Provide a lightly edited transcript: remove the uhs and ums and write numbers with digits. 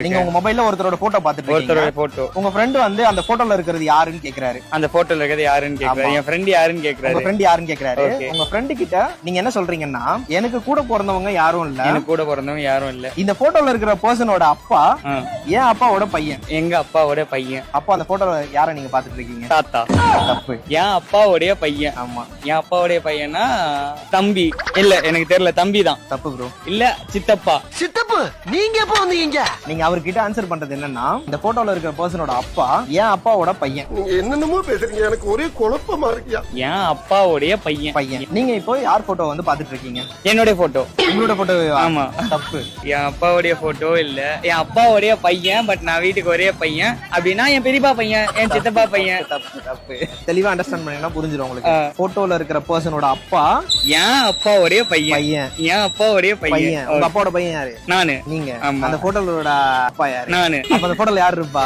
நீங்க உங்க மொபைல்ல ஒருத்தரோட போட்டோ பாத்துட்டு ஒருத்தரோட இருக்கீங்க. போட்டோ. உங்க ஃப்ரெண்ட் வந்து அந்த போட்டோல இருக்கிறது யாருன்னு கேக்குறாரு. அந்த போட்டோல இருக்கிறது யாருன்னு கேக்குறாரு. என் ஃப்ரெண்ட் யாருன்னு உங்க கேக்குறாரு. ஃப்ரெண்ட் யாருன்னு கேக்குறாரு. Okay. உங்க ஃப்ரெண்ட் கிட்ட நீங்க என்ன சொல்றீங்கன்னா, எனக்கு கூட பிறந்தவங்க யாரும் இல்ல, எனக்கு கூட பிறந்தவங்க யாரும் இல்ல. இந்த போட்டோல இருக்கிற பர்சனோட அப்பா ஆ. என் அப்பாவோட பையன். எங்க அப்பாவோட பையன். அப்போ அந்த போட்டோல யாரை நீங்க பாத்துட்டு இருக்கீங்க? தாத்தா. தப்பு. என் அப்பாவுடைய பையன். ஆமா, என் அப்பாவுடைய பையனா தம்பி. இல்ல எனக்கு தெரியல, தம்பி தான். தப்பு ப்ரோ. இல்ல சித்தப்பா. சித்தப்பு நீங்க எப்ப வந்தீங்க? நீங்க அவர்கிட்ட ஆன்சர் பண்றது என்னன்னா, இந்த போட்டோல இருக்கிற பர்சனோட அப்பா என் அப்பாவோட பையன். நீங்க என்னென்னமோ பேசுறீங்க, எனக்கு ஒரே குழப்பமா இருக்கியா. என் அப்பாவுடைய பையன். பையன். நீங்க இப்போ யார் போட்டோ வந்து பாத்துட்டு இருக்கீங்க? என்னுடைய போட்டோ. உங்களோட போட்டோ? ஆமா. தப்பு. என் அப்பாவுடைய போட்டோ இல்ல, என் அப்பாவுடைய பையன். பட் நான் வீட்டுக்கு ஒரே பையன் அப்படின்னா என் பெரியப்பா பையன், என் சித்தப்பா பையன். தப்பு தப்பு. தெளிவா அண்டர்ஸ்டாண்ட் பண்ணீங்கன்னா புரிஞ்சிடும் உங்களுக்கு. போட்டோல இருக்கிற பர்சனோட அப்பா என் அப்பாவுடைய பையன். பையன். என் அப்பாவுடைய பையன். பையன். உங்க அப்பாவோட பையன் யாரு? நானு. நீங்க. ஆமா. அந்த போட்டோலோட அப்பா யாரு? நானு. அப்ப அந்த போட்டோல யாரு இருப்பா?